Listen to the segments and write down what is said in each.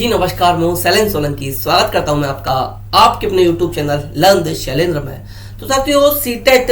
जी नमस्कार, मैं हूं शैलेंद्र सोलंकी। स्वागत करता हूं मैं आपका आपके अपने YouTube channel learn with Shailendra में। तो साथियों, सीटेट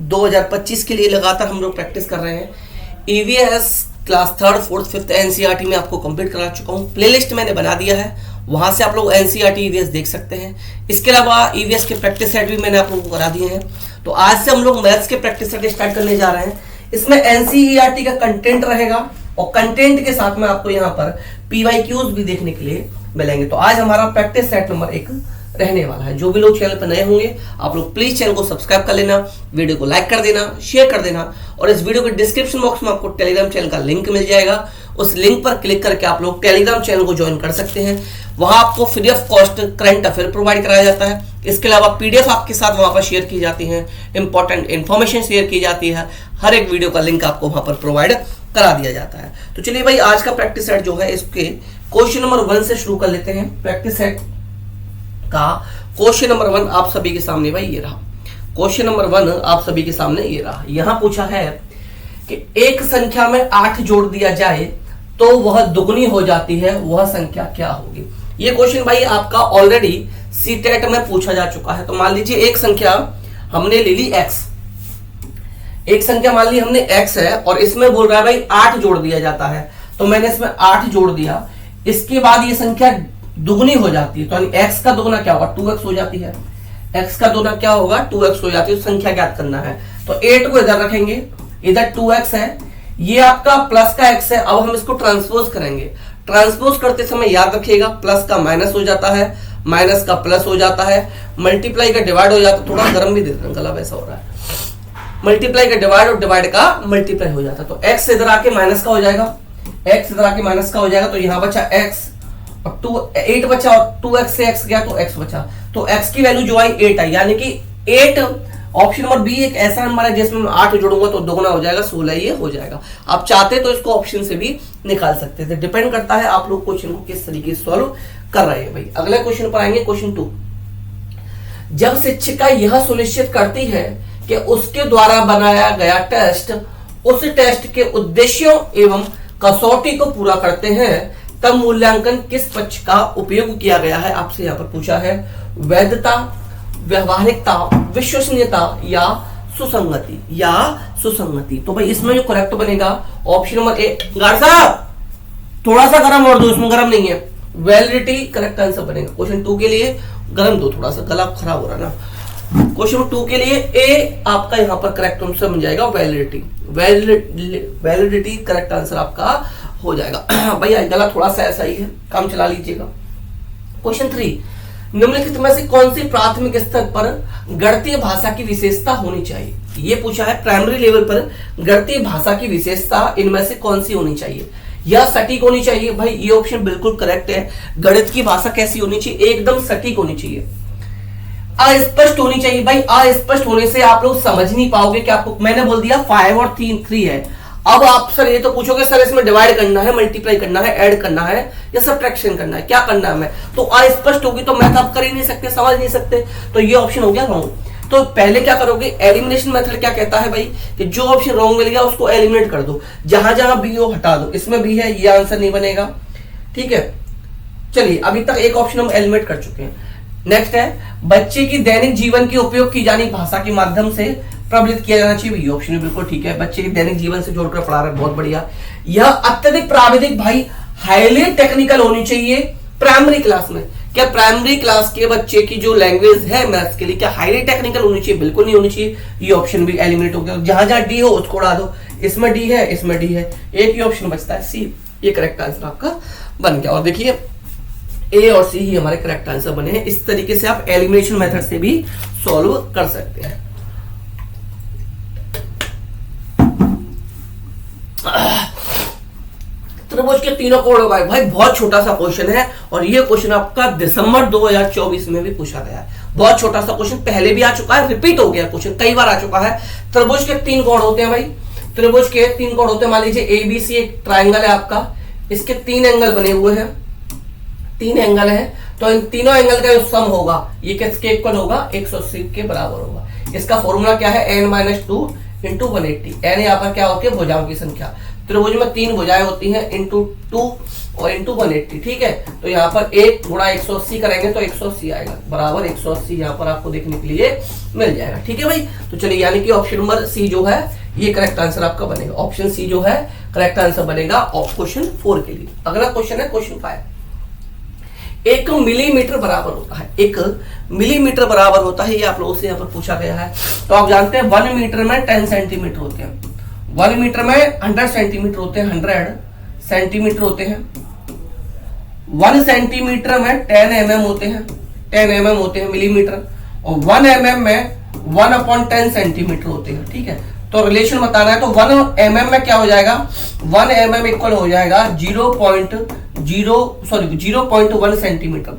2025 के लिए लगातार हम लोग प्रैक्टिस कर रहे हैं। EVS class 3rd 4th 5th NCERT में आपको कंप्लीट करा चुका हूं। प्लेलिस्ट मैंने बना दिया है, वहां से आप लोग एनसीईआरटी ईवीएस देख सकते हैं। इसके अलावा ईवीएस के प्रैक्टिस सेट भी मैंने आप लोगों को करा दिए हैं। तो आज से हम लोग मैथ्स के प्रैक्टिस सेट स्टार्ट करने जा रहे हैं। इसमें एनसीईआरटी का कंटेंट रहेगा और कंटेंट के साथ में आपको यहाँ पर पीवाईक्यूज भी देखने के लिए मिलेंगे। तो आज हमारा प्रैक्टिस सेट नंबर 1 रहने वाला है। जो भी लोग चैनल पर नए होंगे, आप लोग प्लीज चैनल को सब्सक्राइब कर लेना, वीडियो को लाइक कर देना, शेयर कर देना। और इस वीडियो के डिस्क्रिप्शन बॉक्स में आपको टेलीग्राम चैनल का लिंक मिल जाएगा। उस लिंक पर क्लिक करके आप लोग टेलीग्राम चैनल को ज्वाइन कर सकते हैं। वहां आपको free of cost current affair provide कराया जाता है। इसके अलावा पीडीएफ आपके साथ वहां पर शेयर की जाती है, इंपॉर्टेंट इंफॉर्मेशन शेयर की जाती है। हर एक वीडियो का लिंक आपको वहां पर प्रोवाइड करा दिया जाता है। तो चलिए भाई, आज का प्रैक्टिस सेट जो है, इसके क्वेश्चन नंबर 1 से शुरू कर लेते हैं। प्रैक्टिस सेट का क्वेश्चन नंबर 1 आप सभी के सामने भाई ये रहा। क्वेश्चन नंबर 1 आप सभी के सामने ये रहा। यहां पूछा है कि एक संख्या में 8 जोड़ दिया जाए तो वह दुगनी हो जाती है, वह संख्या क्या होगी? ये क्वेश्चन भाई आपका ऑलरेडी सीटेट में पूछा जा चुका है। तो मान लीजिए एक संख्या हमने ले ली x, एक संख्या मान ली हमने x है और इसमें बोल रहा है भाई 8 जोड़ दिया जाता है। तो मैंने इसमें 8 जोड़ दिया, इसके बाद ये संख्या दुगनी हो जाती है। तो x का दुगना क्या होगा? 2x हो जाती है। x का दुगना क्या होगा? 2x हो जाती है। संख्या ज्ञात करना है। तो 8 को इधर रखेंगे, इधर 2x है, ये आपका प्लस का x है। अब हम इसको ट्रांसपोज करेंगे। ट्रांसपोज करते समय याद रखिएगा, प्लस का माइनस हो जाता है, माइनस का प्लस हो जाता है, मल्टीप्लाई का डिवाइड हो जाता है। थोड़ा गर्म भी दे देना, गला वैसा हो रहा है। मल्टीप्लाई का डिवाइड और डिवाइड का मल्टीप्लाई हो जाता है। तो x इधर आके माइनस का हो जाएगा, x इधर आके माइनस का हो जाएगा। तो यहां बचा x और 8 बचा और 2x से x गया तो x बचा। तो x की वैल्यू जो आई 8 आई, यानी कि 8 ऑप्शन नंबर बी एक ऐसा नंबर है जिसमें मैं 8 जोड़ूंगा तो दुगना हो जाएगा, 16 ये हो जाएगा। आप चाहते तो इसको ऑप्शन से भी निकाल सकते थे। डिपेंड करता है आप लोग क्वेश्चन को किस तरीके से सॉल्व कर रहे हैं भाई। अगले क्वेश्चन पर आएंगे, क्वेश्चन 2। जब शिक्षिका यह सुनिश्चित करती है कि उसके द्वारा बनाया गया टेस्ट उस टेस्ट के उद्देश्यों एवं कसौटी को पूरा करते हैं, तब मूल्यांकन किस पक्ष का उपयोग किया गया है? आपसे यहाँ पर पूछा है वैधता, व्यवहारिकता, विश्वसनीयता या सुसंगति या सुसंगति। तो भाई इसमें जो करेक्ट बनेगा ऑप्शन नंबर ए। गार्ड साहब थोड़ा सा गर्म और दो, इसमें गर्म नहीं है। वैलिडिटी करेक्ट आंसर बनेगा। क्वेश्चन 2 के लिए गर्म दो, थोड़ा सा गला खराब हो रहा है ना। क्वेश्चन 2 के लिए ए आपका यहाँ पर करेक्ट आंसर बन जाएगा वैलिडिटी। वैलिडिटी करेक्ट आंसर आपका हो जाएगा। भैया गला थोड़ा सा ऐसा ही है, काम चला लीजिएगा। क्वेश्चन 3, निम्नलिखित में से कौन सी प्राथमिक स्तर पर गणितीय भाषा की विशेषता होनी चाहिए? ये पूछा है प्राइमरी लेवल पर गणितीय भाषा की विशेषता इनमें से कौन सी होनी चाहिए? या सटीक होनी चाहिए? भाई ये ऑप्शन बिल्कुल करेक्ट है। गणित की भाषा कैसी होनी चाहिए? एकदम सटीक होनी चाहिए। अस्पष्ट होनी चाहिए। भाई अस्पष्ट होने से आप लोग समझ नहीं पाओगे कि आपको मैंने बोल दिया 5 और 3 है। अब आप सर ये तो पूछोगे सर इसमें डिवाइड करना है, मल्टीप्लाई करना है, ऐड करना है या सब्ट्रैक्शन करना है, क्या करना है हमें? तो अस्पष्ट होगी तो मैथ आप कर ही नहीं सकते, समझ नहीं सकते। तो ये ऑप्शन हो गया रॉन्ग। तो पहले क्या करोगे? एलिमिनेशन मेथड क्या कहता है भाई कि जो ऑप्शन रॉन्ग मिल गया उसको एलिमिनेट कर दो, जहां जहां बी हो हटा दो। इसमें भी है, ये आंसर नहीं बनेगा। ठीक है, चलिए अभी तक एक ऑप्शन हम एलिमिनेट कर चुके हैं। नेक्स्ट है बच्चे की दैनिक जीवन की उपयोग की जानी भाषा के माध्यम से प्रबलित किया जाना चाहिए। ये ऑप्शन भी बिल्कुल ठीक है। बच्चे की दैनिक जीवन से जोड़कर पढ़ा रहे हैं, बहुत बढ़िया। यह अत्यधिक प्राविधिक भाई हाईली टेक्निकल होनी चाहिए प्राइमरी क्लास में। क्या प्राइमरी क्लास के बच्चे की जो लैंग्वेज है मैथ्स के लिए क्या हाईली टेक्निकल होनी चाहिए? बिल्कुल नहीं होनी चाहिए। ये ऑप्शन भी एलिमिनेट हो गया। जहां जहां डी हो उसको उड़ा दो। इसमें डी है, इसमें डी है, एक ही ऑप्शन बचता है सी। ये करेक्ट आंसर आपका बन गया। और देखिए ए और सी ही हमारे करेक्ट आंसर बने हैं। इस तरीके से आप एलिमिनेशन मेथड से भी सॉल्व कर सकते हैं। त्रिभुज के तीनों कोण होगा भाई, बहुत छोटा सा क्वेश्चन है और ये क्वेश्चन आपका दिसंबर 2024 में भी पूछा गया है। बहुत छोटा सा क्वेश्चन, पहले भी आ चुका है, रिपीट हो गया क्वेश्चन, कई बार आ चुका है। त्रिभुज के 3 कोण होते हैं भाई, त्रिभुज के 3 कोण होते हैं। मान लीजिए एबीसी एक ट्राइंगल है आपका, इसके 3 एंगल बने हुए हैं, 3 एंगल है। तो इन तीनों एंगल का जो सम होगा ये किसके इक्वल होगा? 180 के बराबर होगा। इसका फॉर्मूला क्या है? n - 2 × 180। n यहाँ पर क्या होती है? भुजाओं की संख्या। त्रिभुज में 3 भुजाएं होती हैं, इंटू 2 और इंटू 180, ठीक है। तो यहाँ पर 1 गुणा 180 करेंगे तो 180 आएगा, बराबर 180 यहाँ पर आपको देखने के लिए मिल जाएगा, ठीक है भाई। तो चलिए, यानी कि ऑप्शन नंबर सी जो है ये करेक्ट आंसर आपका बनेगा। ऑप्शन सी जो है करेक्ट आंसर बनेगा क्वेश्चन 4 के लिए। अगला क्वेश्चन है क्वेश्चन 5। 1 मिलीमीटर बराबर होता है, 1 मिलीमीटर बराबर होता है, ये आप लोगों से यहाँ पर पूछा गया है। तो आप जानते हैं 1 मीटर में 10 सेंटीमीटर होते हैं, 1 मीटर में 100 सेंटीमीटर होते हैं, 100 सेंटीमीटर होते हैं। 1 सेंटीमीटर में 10 mm होते हैं, 10 mm होते हैं मिलीमीटर, और 1 mm में 1/10 सेंटीमीटर होते हैं, ठीक है। तो रिलेशन बताना है, तो 1 mm में क्या हो जाएगा, 1 mm इक्वल हो जाएगा 0.1 सेंटीमीटर,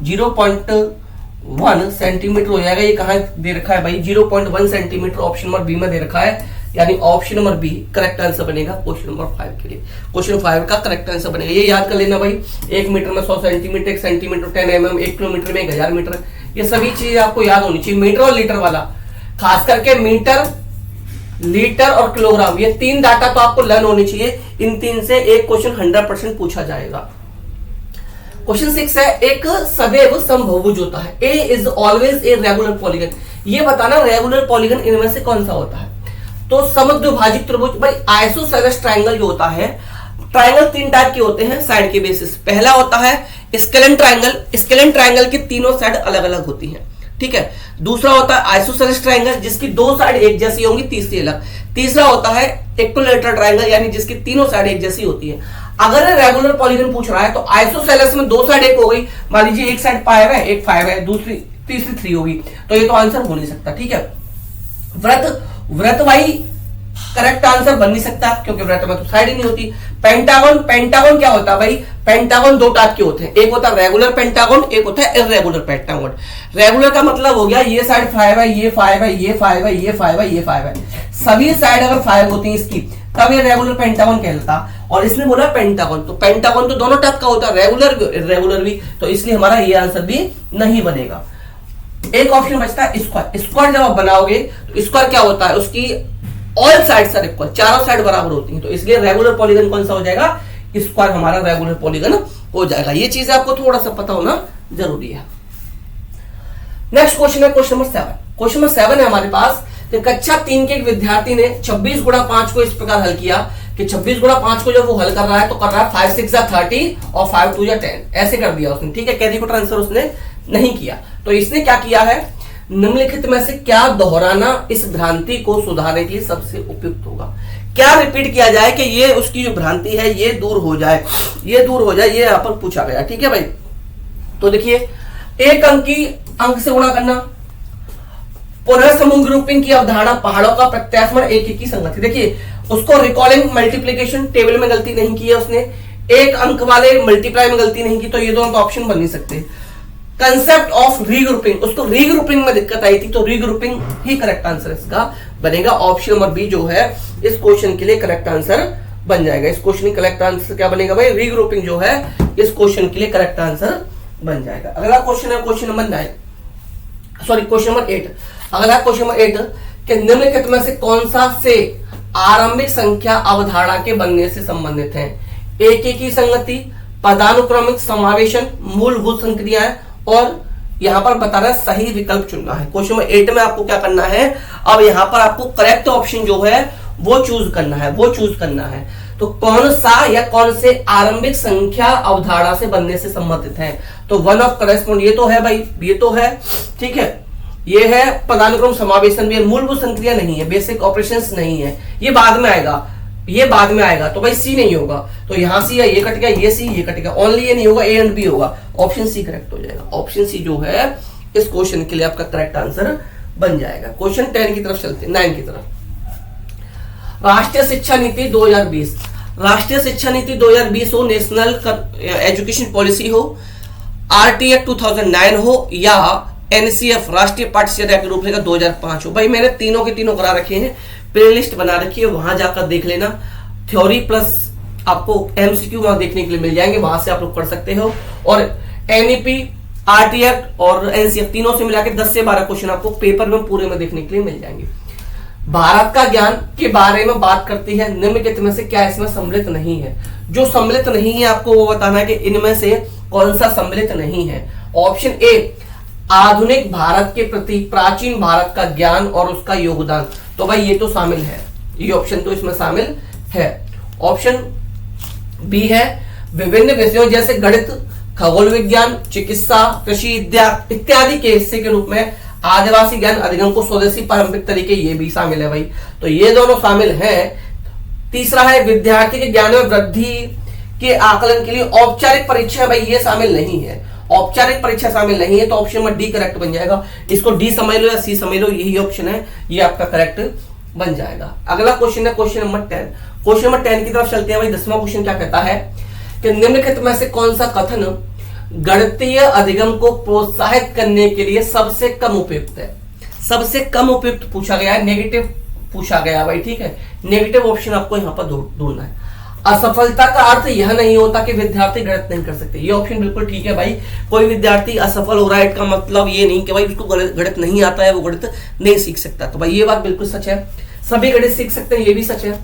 0.1 सेंटीमीटर हो जाएगा। ये कहाँ दे रखा है भाई, 0.1 सेंटीमीटर ऑप्शन नंबर बी में दे रखा है, यानी option number B correct answer बनेगा क्वेश्चन नंबर 5 के लिए। क्वेश्चन 5 का करेक्ट आंसर बनेगा, ये याद कर लेना भाई। 1 मीटर में 100 सेंटीमीटर, 1 सेंटीमीटर 10 mm, 1 किलोमीटर में 1000 मीटर, ये सभी चीजें आपको याद होनी चाहिए। मीटर और लीटर वाला, खास करके मीटर, लीटर और किलोग्राम, ये 3 डाटा तो आपको लर्न होनी चाहिए। इन 3 से एक क्वेश्चन 100% पूछा जाएगा। क्वेश्चन 6 है, एक सदैव समभुज होता है, A is always a regular polygon. ये बताना रेगुलर पॉलीगन इनमें से कौन सा होता है। तो समद्विभाजित त्रिभुज, भाई आइसोसेलेस ट्रायंगल जो होता है, ट्रायंगल 3 टाइप के होते हैं साइड के बेसिस। पहला होता है स्केलेन ट्रायंगल, स्केलेन ट्रायंगल की तीनों साइड अलग अलग होती हैं, ठीक है। दूसरा होता है आइसोसेलेस ट्रायंगल, जिसकी 2 साइड एक जैसी होंगी, तीसरी अलग। तीसरा होता है इक्विलैटरल ट्रायंगल, यानी जिसकी तीनों साइड एक जैसी होती है। अगर रेगुलर पॉलीगन पूछ रहा है तो आइसोसेलेस में 2 साइड एक हो गई, मान लीजिए एक साइड 5 है, एक 5 है, दूसरी तीसरी 3 होगी, तो ये तो आंसर हो नहीं सकता, ठीक है। वृत्त भाई करेक्ट आंसर बन नहीं सकता, क्योंकि वृत्त में तो साइड ही नहीं होती। पेंटागन, पेंटागन क्या होता है भाई, पेंटागन 2 टाइप के होते हैं, एक होता है रेगुलर पेंटागन, एक होता है इर्रेगुलर पेंटागन। रेगुलर का मतलब हो गया ये साइड 5 है, ये 5 है, ये 5 है, ये 5 है, ये 5 है, सभी साइड अगर 5 होती है इसकी, तब ये रेगुलर पेंटागन कहलाता। और इसने बोला पेंटागन, तो पेंटागन तो दोनों टाइप का होता है, रेगुलर भी इर्रेगुलर भी, तो इसलिए हमारा ये आंसर भी नहीं बनेगा। एक ऑप्शन बचता है स्क्वायर। स्क्वायर जब आप बनाओगे तो स्क्वायर क्या होता है, उसकी ऑल साइड्स आर इक्वल, चारों साइड बराबर होती हैं, तो इसलिए रेगुलर पॉलीगन कौन सा हो जाएगा, स्क्वायर हमारा रेगुलर पॉलीगन हो जाएगा। ये चीज आपको थोड़ा सा पता होना जरूरी है। नेक्स्ट क्वेश्चन है क्वेश्चन नंबर 7। क्वेश्चन नंबर 7 है हमारे पास कि कक्षा 3 के एक विद्यार्थी ने 26 गुणा 5 को इस प्रकार हल किया कि 26 गुणा 5 को जब वो हल कर रहा है तो कर रहा है 5 6 30 और 5 2 10, ऐसे कर दिया उसने, ठीक है। कैरी को ट्रांसफर उसने नहीं किया, तो इसने क्या किया है, निम्नलिखित में से क्या दोहराना इस भ्रांति को सुधारने के लिए सबसे उपयुक्त होगा। क्या रिपीट किया जाए कि ये उसकी जो भ्रांति है ये दूर हो जाए, ये दूर हो जाए, ये यहां पर पूछा गया, ठीक है भाई। तो देखिए, एक अंक की अंक से गुणा करना, पुनः समूह ग्रुपिंग की अवधारणा, पहाड़ों का प्रत्यास्मरण, एक की संगति। देखिए, उसको रिकॉलिंग मल्टीप्लीकेशन टेबल में गलती नहीं की है उसने, एक अंक वाले मल्टीप्लाई में गलती नहीं की, तो ये दोनों तो ऑप्शन बन नहीं सकते। कंसेप्ट ऑफ रीग्रुपिंग, उसको रीग्रुपिंग में दिक्कत आई थी, तो रीग्रुपिंग ही करेक्ट आंसर इसका बनेगा। ऑप्शन नंबर बी जो है इस क्वेश्चन के लिए करेक्ट आंसर बन जाएगा। इस क्वेश्चन का करेक्ट आंसर क्या बनेगा भाई, रीग्रुपिंग जो है इस क्वेश्चन के लिए करेक्ट आंसर बन जाएगा। अगला क्वेश्चन है क्वेश्चन नंबर 8। अगला क्वेश्चन नंबर 8 कि निम्नलिखित में से कौन सा से आरंभिक संख्या अवधारणा के बनने से संबंधित है। एक की संगति, पदानुक्रमिक समावेशन, मूलभूत संक्रियाएं, और यहां पर बताना सही विकल्प चुनना है। क्वेश्चन नंबर 8 में आपको क्या करना है, अब यहां पर आपको करेक्ट ऑप्शन जो है वो चूज करना है। तो कौन सा या कौन से आरंभिक संख्या अवधारणा से बनने से संबंधित है, तो वन ऑफ करेस्पॉन्ड, ये तो है भाई, ये तो है, ठीक है। ये है पदानुक्रम समावेशन भी है, मूलभूत संक्रिया नहीं है, बेसिक ऑपरेशंस नहीं है, ये बाद में आएगा, तो भाई सी नहीं होगा, तो यहां सी है, ये कट गया, ये सी, ये कट गया, ओनली ये नहीं होगा, ए एंड बी होगा, ऑप्शन सी करेक्ट हो जाएगा। ऑप्शन सी जो है इस क्वेश्चन के लिए आपका करेक्ट आंसर बन जाएगा। क्वेश्चन 10 की तरफ चलते हैं, 9 की तरफ। राष्ट्रीय शिक्षा नीति 2020, राष्ट्रीय शिक्षा नीति 2020 हो, नेशनल एजुकेशन पॉलिसी हो, आरटी एक्ट 2009 हो, या एनसीएफ राष्ट्रीय पाठ्यचर्या के रूपरेखा 2005 हो। भाई मैंने तीनों के तीनों करा रखे हैं, प्लेलिस्ट बना रखी है, वहां जाकर देख लेना। थ्योरी प्लस आपको एमसीक्यू वहां देखने के लिए मिल जाएंगे, वहां से आप लोग कर सकते हो। और एनईपी, आरटी एक्ट और एनसीएफ तीनों से मिलाकर 10 से 12 क्वेश्चन आपको पेपर में पूरे में देखने के लिए मिल जाएंगे। भारत का ज्ञान के बारे में बात करती है, निम्नलिखित में से क्या इसमें सम्मिलित नहीं है? जो सम्मिलित नहीं है आपको वो बताना है कि इनमें से कौन सा सम्मिलित नहीं है। ऑप्शन ए, आधुनिक भारत के प्रति प्राचीन भारत का ज्ञान और उसका योगदान, तो भाई ये तो शामिल है, ये ऑप्शन तो इसमें शामिल है। ऑप्शन बी है, विभिन्न विषयों जैसे गणित, खगोल विज्ञान, चिकित्सा, कृषि इत्यादि के हिस्से के रूप में आदिवासी ज्ञान अधिगम को स्वदेशी पारंपरिक तरीके, ये भी शामिल है भाई, तो ये दोनों शामिल हैं। तीसरा है, विद्यार्थी के ज्ञान में वृद्धि के आकलन के लिए औपचारिक परीक्षा, भाई ये शामिल नहीं है, औपचारिक परीक्षा शामिल नहीं है, तो ऑप्शन नंबर डी करेक्ट बन जाएगा। इसको डी समझ लो या सी समझ लो, यही ऑप्शन है, ये आपका करेक्ट बन जाएगा। अगला क्वेश्चन है क्वेश्चन नंबर 10। क्वेश्चन नंबर 10 की तरफ चलते हैं भाई। 10वां क्वेश्चन क्या कहता है कि निम्नलिखित में से कौन सा कथन गणितीय अधिगम को प्रोत्साहित करने के लिए सबसे कम उपयुक्त है? सबसे कम उपयुक्त पूछा गया है, नेगेटिव पूछा गया भाई, ठीक है, नेगेटिव ऑप्शन आपको यहाँ पर ढूंढना है। असफलता का अर्थ यह नहीं होता कि विद्यार्थी गणित नहीं कर सकते, ये ऑप्शन बिल्कुल ठीक है भाई। कोई विद्यार्थी असफल हो रहा है, इसका मतलब ये नहीं कि भाई उसको गणित नहीं आता है, वो गणित नहीं सीख सकता, तो भाई ये बात बिल्कुल सच है, सभी गणित सीख सकते हैं, ये भी सच है।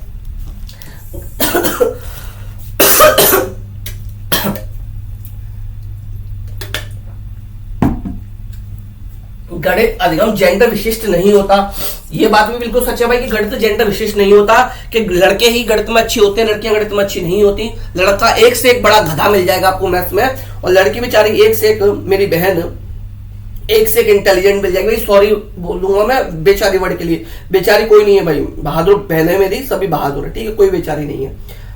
गणित अधिगम जेंडर विशिष्ट नहीं होता, ये बात भी बिल्कुल सच है भाई कि गणित जेंडर विशिष्ट नहीं होता, कि लड़के ही गणित में अच्छे होते हैं, लड़कियां गणित में अच्छी नहीं होती। लड़का एक से एक बड़ा गधा मिल जाएगा आपको मैथ्स में, और लड़की बेचारी एक से एक, मेरी बहन एक से एक इंटेलिजेंट मिल जाएगी। सॉरी बोलूंगा मैं बेचारी वर्ड के लिए, बेचारी कोई नहीं है भाई, बहादुर बहन है मेरी, सभी बहादुर है, ठीक है, कोई बेचारी नहीं है,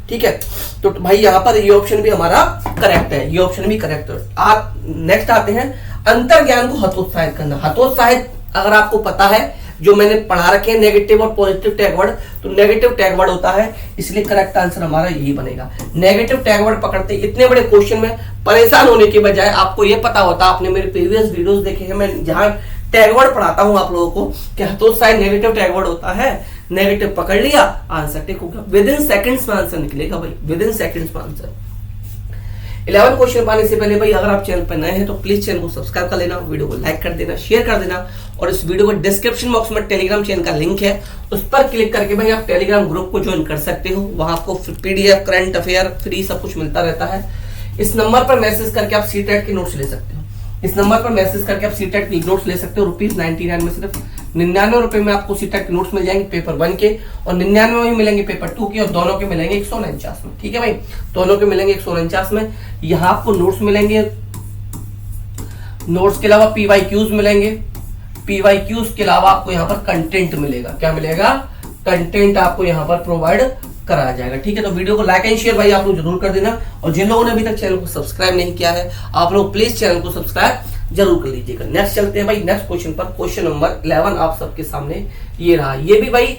ठीक है। तो भाई यहाँ पर ये ऑप्शन भी हमारा करेक्ट है, ये ऑप्शन भी करेक्ट है। आप नेक्स्ट आते हैं, अंतर ज्ञान को हतोत्साहित करना। हतोत्साहित अगर आपको पता है, जो मैंने पढ़ा रखे हैं नेगेटिव और पॉजिटिव टैग वर्ड, तो नेगेटिव टैग वर्ड होता है, इसलिए करेक्ट आंसर हमारा यही बनेगा। नेगेटिव टैग वर्ड पकड़ते इतने बड़े क्वेश्चन में परेशान होने के बजाय आपको ये पता होता, आपने मेरे प्रीवियस वीडियोस देखे हैं, मैं जहां टैग वर्ड पढ़ाता हूं आप लोगों को कि हतोत्साहित नेगेटिव टैग वर्ड होता है, नेगेटिव पकड़ लिया, आंसर टिक होगा, विद इन सेकंड्स में आंसर निकलेगा भाई, विद इन सेकंड्स में आंसर। 11 क्वेश्चन पाने से पहले भाई अगर आप चैनल पर नए हैं तो प्लीज चैनल को सब्सक्राइब कर लेना, वीडियो को लाइक कर देना, शेयर कर देना, और इस वीडियो को डिस्क्रिप्शन बॉक्स में टेलीग्राम चैनल का लिंक है, उस पर क्लिक करके भाई आप टेलीग्राम ग्रुप को ज्वाइन कर सकते हो, वहां आपको पीडीएफ, करंट अफेयर फ्री सब कुछ मिलता रहता है। इस नंबर पर मैसेज करके आप सीटेट के नोट्स ले सकते हो, इस नंबर पर मैसेज करके आप सीटेट के नोट्स ले सकते हो। ₹99 में सिर्फ 99 रुपए में आपको सीटेट के नोट्स मिल जाएंगे पेपर 1 के, और 99 में मिलेंगे पेपर 2 के, और दोनों के मिलेंगे 149 में, ठीक है भाई, दोनों के मिलेंगे 149 में। यहाँ आपको नोट्स मिलेंगे, नोट्स के अलावा PYQs मिलेंगे, PYQs के अलावा आपको यहाँ पर कंटेंट मिलेगा, क्या मिलेगा? कंटेंट आपको यहाँ पर प्रोवाइड कराया जाएगा, ठीक है। तो वीडियो को लाइक एंड शेयर भाई आप लोग जरूर कर देना, और जिन लोगों ने अभी तक चैनल को सब्सक्राइब नहीं किया है आप लोग प्लीज चैनल को सब्सक्राइब जरूर कर लीजिएगा। नेक्स्ट चलते हैं भाई नेक्स्ट क्वेश्चन पर। क्वेश्चन नंबर 11 आप सबके सामने ये रहा, ये भी भाई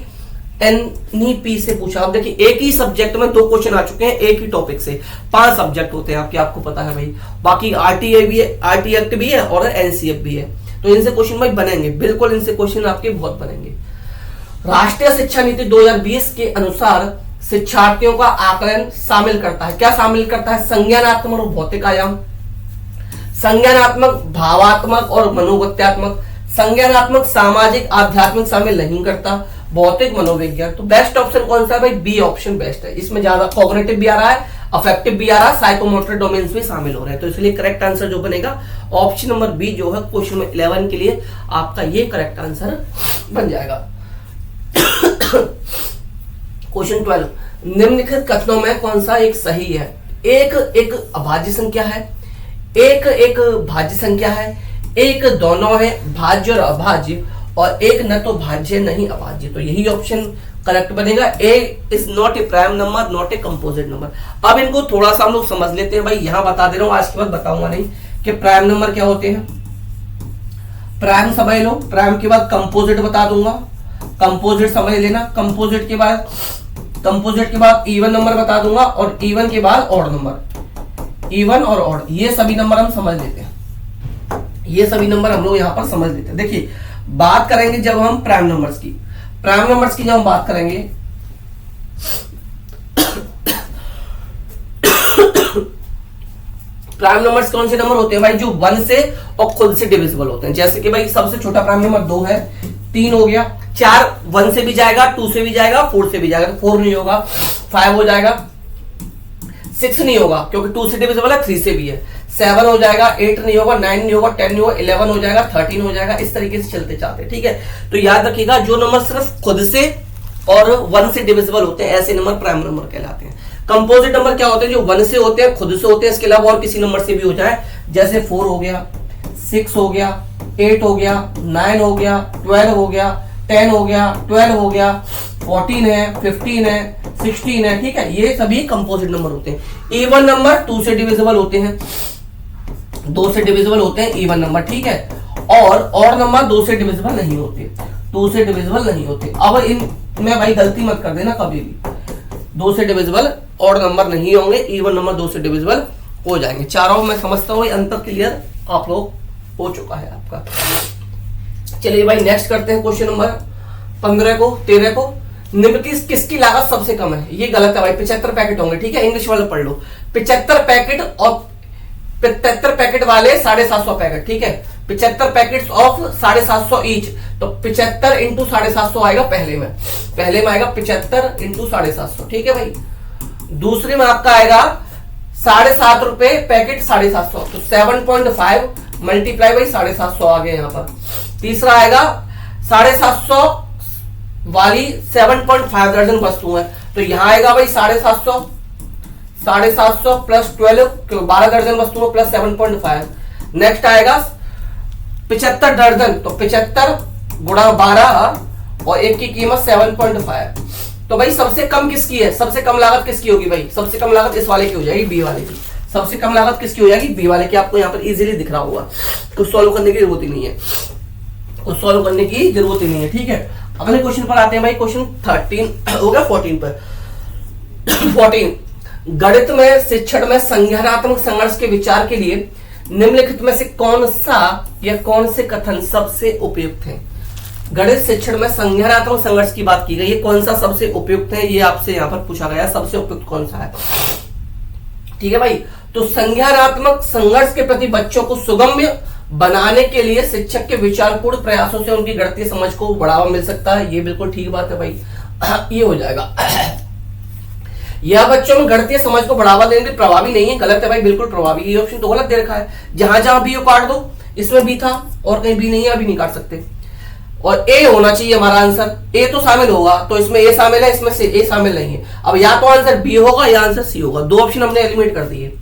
NEP से पूछा। आप देखिए एक ही सब्जेक्ट में 2 क्वेश्चन आ चुके हैं, एक ही टॉपिक से। 5 सब्जेक्ट होते हैं आपके, आपको पता है भाई, बाकी RTA भी है, RT एक्ट भी है और NCF भी है, तो इनसे क्वेश्चन भाई बनेंगे, बिल्कुल इनसे क्वेश्चन आपके बहुत बनेंगे। राष्ट्रीय शिक्षा नीति 2020 के अनुसार शिक्षार्थियों का आकलन शामिल करता है, क्या शामिल करता है? संज्ञानात्मक और भौतिक आयाम, संज्ञानात्मक, भावात्मक और मनोगत्यात्मक, संज्ञानात्मक, सामाजिक, आध्यात्मिक शामिल नहीं करता, भौतिक, मनोविज्ञान। तो बेस्ट ऑप्शन कौन सा है भाई? बी ऑप्शन बेस्ट है, इसमें ज्यादा कॉग्निटिव भी आ रहा है, अफेक्टिव भी आ रहा है, साइकोमोटर डोमेन्स भी शामिल हो रहे हैं, तो इसलिए करेक्ट आंसर जो बनेगा ऑप्शन नंबर बी जो है क्वेश्चन नंबर 11 के लिए आपका ये करेक्ट आंसर बन जाएगा। क्वेश्चन 12, निम्नलिखित कथनों में कौन सा एक सही है? एक अभाज्य संख्या है, एक भाज्य संख्या है, एक दोनों है भाज्य और अभाज्य, और एक न तो भाज्य नहीं अभाज्य, तो यही ऑप्शन करेक्ट बनेगा। A is not a prime number, not a composite number. अब इनको थोड़ा सा हम लोग समझ लेते हैं भाई, यहां बता दे रहा हूं, आज के बाद बताऊंगा नहीं कि प्राइम नंबर क्या होते हैं। प्राइम समझ लो, प्राइम के बाद कंपोजिट बता दूंगा, कंपोजिट समझ लेना, कंपोजिट के बाद इवन नंबर बता दूंगा, और इवन के बाद ऑड नंबर, इवन और ऑड, ये सभी नंबर हम समझ लेते हैं, ये सभी नंबर हम लोग यहां पर समझ लेते हैं। देखिए बात करेंगे जब हम प्राइम नंबर्स की, प्राइम नंबर्स की जब हम बात करेंगे प्राइम नंबर्स कौन से नंबर होते हैं भाई? जो 1 से और खुद से डिविजिबल होते हैं, जैसे कि भाई सबसे छोटा प्राइम नंबर 2 है, 3 हो गया, 4 1 से भी जाएगा, 2 से भी जाएगा, 4 से भी जाएगा, तो 4 नहीं होगा, 5 हो जाएगा, 6 नहीं होगा क्योंकि 2 से डिविजिबल है, 3 से भी है, 7 हो जाएगा, 8 नहीं होगा, 9 नहीं होगा, 10 नहीं होगा, 11 हो जाएगा, 13 हो जाएगा। इस तरीके से चलते जाते हैं, ठीक है। तो याद रखिएगा जो नंबर सिर्फ खुद से और 1 से डिविजिबल होते हैं ऐसे नंबर प्राइम नंबर कहलाते हैं। कंपोजिट नंबर क्या होते हैं, जो 1 से होते हैं, खुद से होते हैं, इसके अलावा और किसी नंबर से भी हो जाए, जैसे 4 हो गया, 6 हो गया, 8 हो गया, 9 हो गया, 12 हो गया, 10 हो गया, 12 हो गया, 14 है, 15 है, 16 है, ठीक है। ये सभी कंपोजिट नंबर होते हैं। इवन नंबर 2 से डिविजिबल होते हैं, 2 से डिविजिबल होते हैं इवन नंबर, ठीक है। और नंबर 2 से डिविजिबल नहीं होते, 2 से डिविजिबल नहीं होते। अब इनमें भाई गलती मत कर देना कभी भी, 2 से डिविजिबल और नंबर नहीं होंगे, इवन नंबर 2 से डिविजिबल हो जाएंगे। चारों में समझता हूं अंतर क्लियर आप लोग हो चुका है आपका। चलिए भाई नेक्स्ट करते हैं क्वेश्चन नंबर 15 को, 13 को। निम्न की किसकी लागत सबसे कम है? ये गलत है भाई, 75 पैकेट होंगे, ठीक है। इंग्लिश वाले पढ़ लो, 75 पैकेट और 75 पैकेट वाले 750 पैकेट, ठीक है। 75 पैकेट ऑफ 750 ईच, तो 75 इंटू 750 आएगा पहले में आएगा 75 इंटू 750, ठीक है भाई। दूसरे में आपका आएगा 7.5 रुपए पैकेट 750, तो 7.5 मल्टीप्लाई बाई 750 आ गया यहाँ पर। तीसरा आएगा 750 वाली 7.5 दर्जन वस्तु है, तो यहां आएगा भाई 750 प्लस 12 दर्जन वस्तुओं प्लस 7.5। नेक्स्ट आएगा 75 दर्जन, तो 75 गुणा 12 और एक की कीमत 7.5। तो भाई सबसे कम किसकी है, सबसे कम लागत किसकी होगी भाई? सबसे कम लागत इस वाले की हो जाएगी, बी वाले की। सबसे कम लागत किसकी हो जाएगी? बी वाले की। आपको यहाँ पर इजीली दिख रहा होगा, कुछ सॉल्व करने की जरूरत ही नहीं है, कुछ सॉल्व करने की जरूरत ही नहीं है, ठीक है। अगले क्वेश्चन पर आते हैं भाई, क्वेश्चन 13 हो गया 14 पर। 14 गणित में शिक्षण में संज्ञानात्मक संघर्ष के विचार के लिए निम्नलिखित में से कौन सा या कौन से कथन सबसे उपयुक्त है? गणित शिक्षण में संज्ञानात्मक संघर्ष की बात की गई है, कौन सा सबसे उपयुक्त है ये आपसे यहां पर पूछा गया, सबसे उपयुक्त कौन सा है, ठीक है भाई। तो संज्ञानात्मक संघर्ष के प्रति बच्चों को सुगम्य बनाने के लिए शिक्षक के विचारपूर्ण प्रयासों से उनकी गणितीय समझ को बढ़ावा मिल सकता है, ये बिल्कुल ठीक बात है भाई। ये हो जाएगा यह बच्चों में गणितीय समझ को बढ़ावा देने प्रभावी नहीं है, गलत है भाई, बिल्कुल प्रभावी। ये ऑप्शन तो गलत दे रखा है, जहां जहां बी काट दो, इसमें बी था और कहीं बी नहीं है, अभी नहीं काट सकते। और ए होना चाहिए हमारा आंसर, ए तो शामिल होगा, तो इसमें ए शामिल है, इसमें से ए शामिल नहीं है। अब या तो आंसर बी होगा या आंसर सी होगा, दो ऑप्शन हमने एलिमिनेट कर दिए।